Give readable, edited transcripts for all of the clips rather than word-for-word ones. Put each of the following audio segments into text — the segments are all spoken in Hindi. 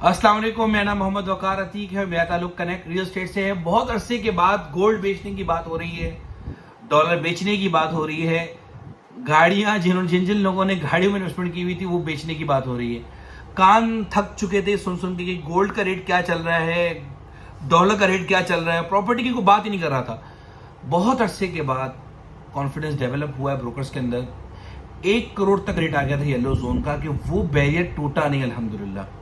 अस्सलाम वालेकुम, मेरा नाम मोहम्मद वकार अतीक है। मेरा ताल्लुक कनेक्ट रियल एस्टेट से है। बहुत अरसे के बाद गोल्ड बेचने की बात हो रही है, डॉलर बेचने की बात हो रही है, गाड़ियां जिन जिन लोगों ने गाड़ियों में इन्वेस्टमेंट की हुई थी वो बेचने की बात हो रही है। कान थक चुके थे सुन सुन के कि गोल्ड का रेट क्या चल रहा है, डॉलर का रेट क्या चल रहा है, प्रॉपर्टी की कोई बात ही नहीं कर रहा था। बहुत अरसे के बाद कॉन्फिडेंस डेवलप हुआ है ब्रोकर्स के अंदर। 1 करोड़ तक रेट आ गया था येलो जोन का, कि वो बैरियर टूटा नहीं अल्हम्दुलिल्लाह।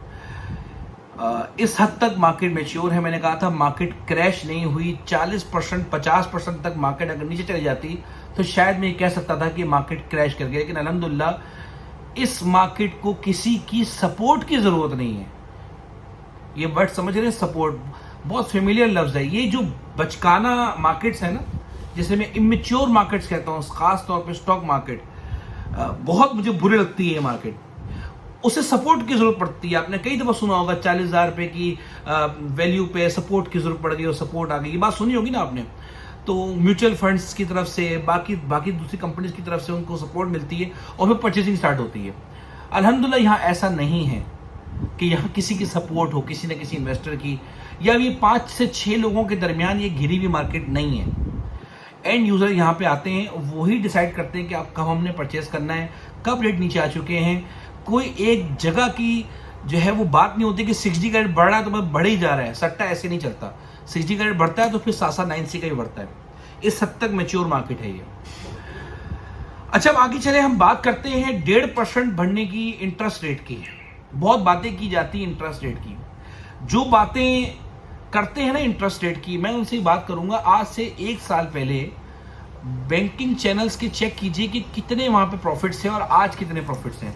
इस हद तक मार्केट मैच्योर है। मैंने कहा था मार्केट क्रैश नहीं हुई। 40% 50% तक मार्केट अगर नीचे चली जाती तो शायद मैं कह सकता था कि मार्केट क्रैश कर गया, लेकिन अल्हम्दुलिल्लाह इस मार्केट को किसी की सपोर्ट की जरूरत नहीं है। ये वर्ड समझ रहे हैं, सपोर्ट बहुत फेमिलियर लफ्ज है। ये जो बचकाना मार्केट्स है ना, जिसे मैं इमेच्योर मार्केट्स कहता हूँ, खास तौर पे स्टॉक मार्केट, बहुत मुझे बुरी लगती है ये मार्केट। उसे सपोर्ट की जरूरत पड़ती है। आपने कई दफा सुना होगा 40,000 रुपए की वैल्यू पे सपोर्ट की जरूरत पड़ गई और सपोर्ट आ गई। ये बात सुनी होगी ना आपने। तो म्यूचुअल फंड्स की तरफ से, बाकी दूसरी कंपनीज की तरफ से उनको सपोर्ट मिलती है और फिर परचेजिंग स्टार्ट होती है। अल्हम्दुलिल्लाह यहाँ ऐसा नहीं है कि यहाँ किसी की सपोर्ट हो, किसी न किसी इन्वेस्टर की, या ये 5 से 6 लोगों के दरमियान ये घिरी हुई मार्केट नहीं है। एंड यूजर यहाँ पे आते हैं, वही डिसाइड करते हैं कि आप कब हमने परचेस करना है, कब रेट नीचे आ चुके हैं। कोई एक जगह की जो है वो बात नहीं होती कि 6D का रेट बढ़ रहा है तो मैं बढ़ ही जा रहा है। सट्टा ऐसे नहीं चलता। 6D का रेट बढ़ता है तो फिर साथ साथ 9C का भी बढ़ता है। इस हद तक मैच्योर मार्केट है ये। अच्छा, अब आगे चले, हम बात करते हैं 1.5% बढ़ने की इंटरेस्ट रेट की। बहुत बातें की जाती है इंटरेस्ट रेट की। जो बातें करते हैं ना इंटरेस्ट रेट की, मैं उनसे बात करूंगा। आज से 1 साल पहले बैंकिंग चैनल्स के चेक कीजिए कि कितने वहां पे प्रॉफिट्स हैं और आज कितने प्रॉफिट्स हैं।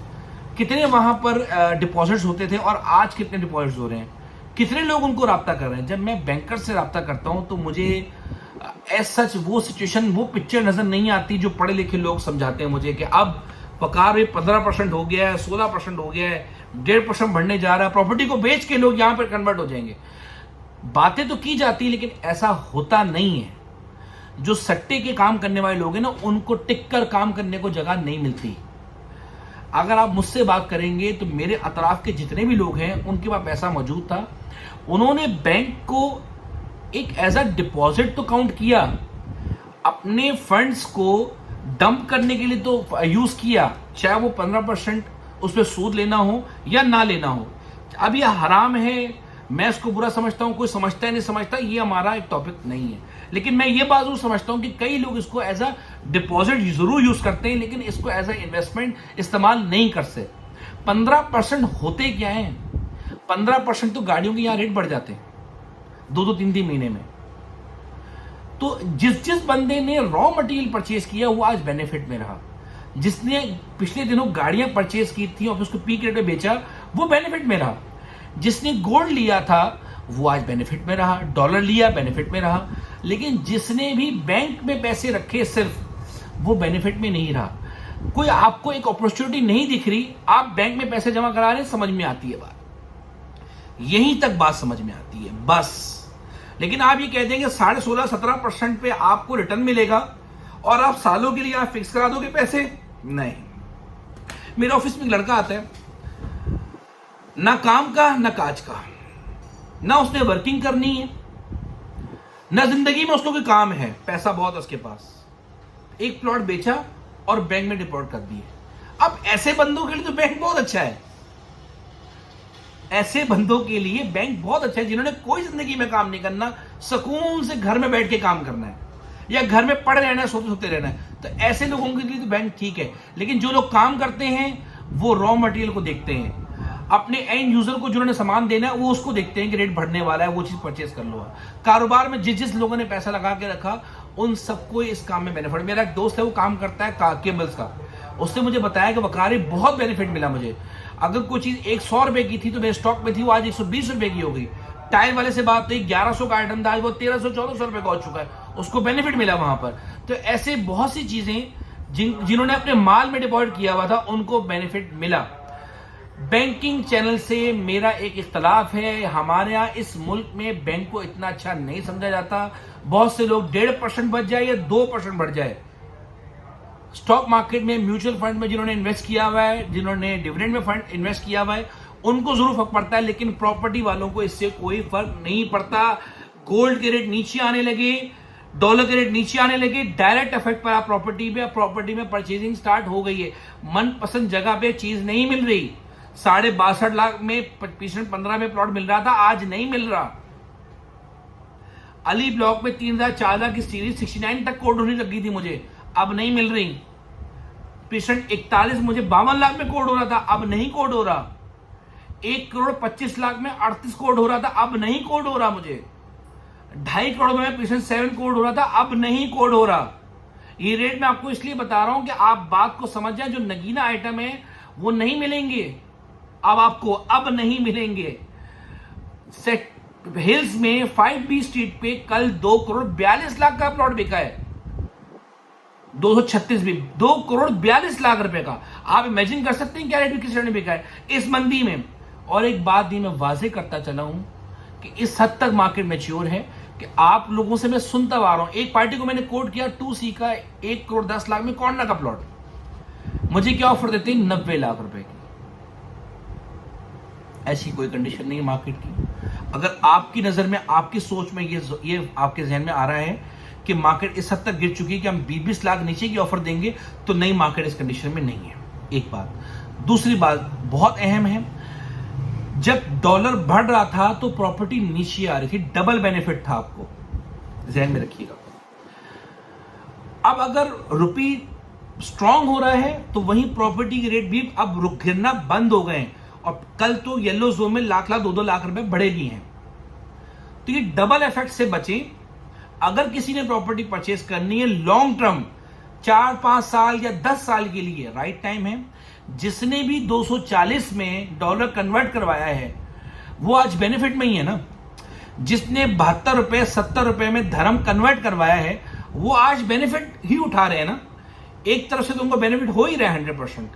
कितने वहां पर डिपॉजिट्स होते थे और आज कितने डिपॉजिट्स हो रहे हैं। कितने लोग उनको राब्ता कर रहे हैं। जब मैं बैंकर से राब्ता करता हूं तो मुझे एज सच वो सिचुएशन, वो पिक्चर नजर नहीं आती जो पढ़े लिखे लोग समझाते हैं मुझे कि अब पकार 15% हो गया है, 16% हो गया है, 1.5% बढ़ने जा रहा है, प्रॉपर्टी को बेच के लोग यहां पर कन्वर्ट हो जाएंगे। बातें तो की जाती है लेकिन ऐसा होता नहीं है। जो सट्टे के काम करने वाले लोग हैं ना, उनको टिक कर काम करने को जगह नहीं मिलती। अगर आप मुझसे बात करेंगे तो मेरे अतराफ के जितने भी लोग हैं उनके पास पैसा मौजूद था। उन्होंने बैंक को एक एज अ डिपॉजिट तो काउंट किया, अपने फंड्स को डंप करने के लिए तो यूज किया, चाहे वो 15% उस पर सूद लेना हो या ना लेना हो। अब ये हराम है, मैं इसको बुरा समझता हूं, कोई समझता है नहीं समझता, ये हमारा एक टॉपिक नहीं है। लेकिन मैं ये बात जरूर समझता हूं कि कई लोग इसको एज अ डिपॉजिट जरूर यूज करते हैं, लेकिन इसको एज अ इन्वेस्टमेंट इस्तेमाल नहीं करते। 15% होते क्या है? 15% तो गाड़ियों के यहां रेट बढ़ जाते हैं 2-2 3-3 महीने में। तो जिस बंदे ने रॉ मटेरियल परचेज किया वो आज बेनिफिट में रहा। जिसने पिछले दिनों गाड़ियां परचेज की थी और उसको पीक रेट में बेचा वो बेनिफिट में रहा। जिसने गोल्ड लिया था वो आज बेनिफिट में रहा, डॉलर लिया बेनिफिट में रहा। लेकिन जिसने भी बैंक में पैसे रखे सिर्फ, वो बेनिफिट में नहीं रहा। कोई आपको एक अपॉर्चुनिटी नहीं दिख रही, आप बैंक में पैसे जमा करा रहे हैं, समझ में आती है बात। यहीं तक बात समझ में आती है बस। लेकिन आप ये कह देंगे 16.5-17% पे आपको रिटर्न मिलेगा और आप सालों के लिए आप फिक्स करा दोगे पैसे, नहीं। मेरे ऑफिस में एक लड़का आता है, ना काम का ना काज का, ना उसने वर्किंग करनी है, ना जिंदगी में उसको कोई काम है, पैसा बहुत है उसके पास। एक प्लॉट बेचा और बैंक में डिपॉजिट कर दिए। अब ऐसे बंदों के लिए तो बैंक बहुत अच्छा है। ऐसे बंदों के लिए बैंक बहुत अच्छा है जिन्होंने कोई जिंदगी में काम नहीं करना, सुकून से घर में बैठ के काम करना है या घर में पड़े रहना है, सोते सोते रहना है। तो ऐसे लोगों के लिए तो बैंक ठीक है। लेकिन जो लोग काम करते हैं वो रॉ मटेरियल को देखते हैं, अपने एंड यूजर को जिन्होंने सामान देना है वो उसको देखते हैं कि रेट बढ़ने वाला है, वो चीज परचेस कर लो। कारोबार में जिस लोगों ने पैसा लगा के रखा उन सबको इस काम में बेनिफिट। मेरा एक दोस्त है, वो काम करता है केबल्स का। उसने मुझे बताया कि वकारी बहुत बेनिफिट मिला मुझे। अगर कोई चीज 100 रुपए की थी तो मेरे स्टॉक में थी, वो आज 120 रुपए की हो गई। टायर वाले से बात हुई, 1100 का आइटम था, आज वो 1300-1400 रुपए का हो चुका है। उसको बेनिफिट मिला वहां पर। तो ऐसे बहुत सी चीजें जिन्होंने अपने माल में डिपॉजिट किया हुआ था उनको बेनिफिट मिला। बैंकिंग चैनल से मेरा एक इख्तलाफ है। हमारे यहाँ इस मुल्क में बैंक को इतना अच्छा नहीं समझा जाता। बहुत से लोग 1.5% बढ़ जाए या 2% बढ़ जाए, स्टॉक मार्केट में, म्यूचुअल फंड में जिन्होंने इन्वेस्ट किया हुआ है, जिन्होंने डिविडेंड में फंड इन्वेस्ट किया हुआ है, उनको जरूर फर्क पड़ता है, लेकिन प्रॉपर्टी वालों को इससे कोई फर्क नहीं पड़ता। गोल्ड के रेट नीचे आने लगे, डॉलर के रेट नीचे आने लगे, डायरेक्ट इफेक्ट पड़ा प्रॉपर्टी पे। प्रॉपर्टी में परचेजिंग स्टार्ट हो गई है, मनपसंद जगह पे चीज नहीं मिल रही। 62.5 लाख में 15 में प्लॉट मिल रहा था, आज नहीं मिल रहा। अली ब्लॉक में 3,000-4,000 की सीरीज 69 तक कोड होने लगी थी मुझे, अब नहीं मिल रही। पेशेंट 41 मुझे 52 लाख में कोड हो रहा था, अब नहीं कोड हो रहा। 1,25,00,000 में 38 कोड हो रहा था, अब नहीं कोड हो रहा मुझे। 2.5 करोड़ में पेशेंट 7 कोड हो रहा था, अब नहीं कोड हो रहा। ये रेट मैं आपको इसलिए बता रहा हूं कि आप बात को समझ जाए। जो नगीना आइटम है वो नहीं मिलेंगे अब आपको, अब नहीं मिलेंगे। सेट हिल्स में 5B स्ट्रीट पे कल 2,42,00,000 का प्लॉट बिका है। 236 भी 2,42,00,000 रुपए का। आप इमेजिन कर सकते हैं क्या रेट किस रेट में बिका है इस मंदी में। और एक बात ही मैं वाजे करता चला हूं कि इस हद तक मार्केट मैच्योर है कि आप लोगों से मैं सुनता आ रहा हूं। एक पार्टी को मैंने कोट किया 2C का 1,10,00,000 में कॉर्नर का प्लॉट, मुझे क्या ऑफर देते हैं 90 लाख रुपए की। ऐसी कोई कंडीशन नहीं है मार्केट की। अगर आपकी नजर में, आपकी सोच में ये आपके जहन में आ रहा है कि मार्केट इस हद तक गिर चुकी है कि हम 20-20 लाख नीचे की ऑफर देंगे, तो नई मार्केट इस कंडीशन में नहीं है। एक बात। दूसरी बात बहुत अहम है, जब डॉलर बढ़ रहा था तो प्रॉपर्टी नीचे आ रही थी, डबल बेनिफिट था, आपको जहन में रखिएगा। अब अगर रुपी स्ट्रांग हो रहा है तो वहीं प्रॉपर्टी के रेट भी अब रुक गिरना बंद हो गए हैं। और कल तो येलो जोन में लाख 2-2 लाख रुपए बढ़े भी हैं। तो ये डबल इफेक्ट से बचे। अगर किसी ने प्रॉपर्टी परचेस करनी है लॉन्ग टर्म, 4-5 साल या 10 साल के लिए, राइट टाइम है। जिसने भी 240 में डॉलर कन्वर्ट करवाया है वो आज बेनिफिट में ही है ना। जिसने 72 रुपए 70 रुपए में धर्म कन्वर्ट करवाया है वो आज बेनिफिट ही उठा रहे हैं ना। एक तरफ से तो उनको बेनिफिट हो ही रहा है 100%।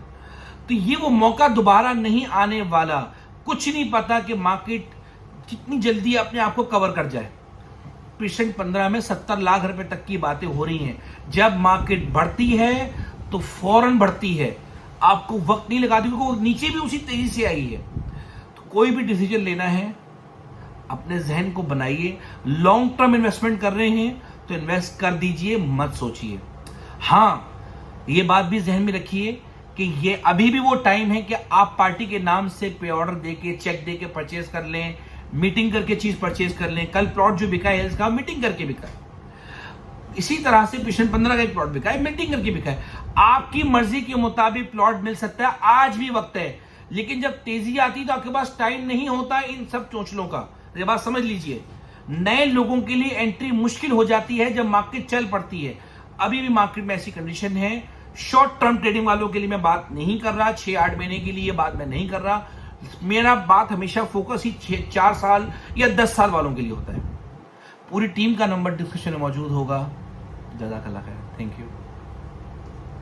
तो ये वो मौका दोबारा नहीं आने वाला। कुछ नहीं पता कि मार्केट कितनी जल्दी अपने आप को कवर कर जाए। पेशेंट 15 में 70 लाख रुपए तक की बातें हो रही हैं। जब मार्केट बढ़ती है तो फौरन बढ़ती है, आपको वक्त नहीं लगाती, क्योंकि नीचे भी उसी तेजी से आई है। तो कोई भी डिसीजन लेना है अपने जहन को बनाइए। लॉन्ग टर्म इन्वेस्टमेंट कर रहे हैं तो इन्वेस्ट कर दीजिए, मत सोचिए। हाँ, ये बात भी जहन में रखिए कि ये अभी भी वो टाइम है कि आप पार्टी के नाम से पे ऑर्डर देके, चेक देके परचेज कर लें, मीटिंग करके चीज परचेज कर लें। कल प्लॉट जो बिका है इसका मीटिंग करके बिका है। इसी तरह से पेशेंट 15 का एक प्लॉट बिका है, मीटिंग करके बिका है। आपकी मर्जी के मुताबिक प्लॉट मिल सकता है, आज भी वक्त है। लेकिन जब तेजी आती है तो आपके पास टाइम नहीं होता इन सब चोचलों का। ये बात समझ लीजिए। नए लोगों के लिए एंट्री मुश्किल हो जाती है जब मार्केट चल पड़ती है। अभी भी मार्केट में ऐसी कंडीशन है। शॉर्ट टर्म ट्रेडिंग वालों के लिए मैं बात नहीं कर रहा, 6-8 महीने के लिए बात मैं नहीं कर रहा। मेरा बात हमेशा फोकस ही 4 साल या 10 साल वालों के लिए होता है। पूरी टीम का नंबर डिस्क्रिप्शन में मौजूद होगा। जज़ाकल्लाह खैर, थैंक यू।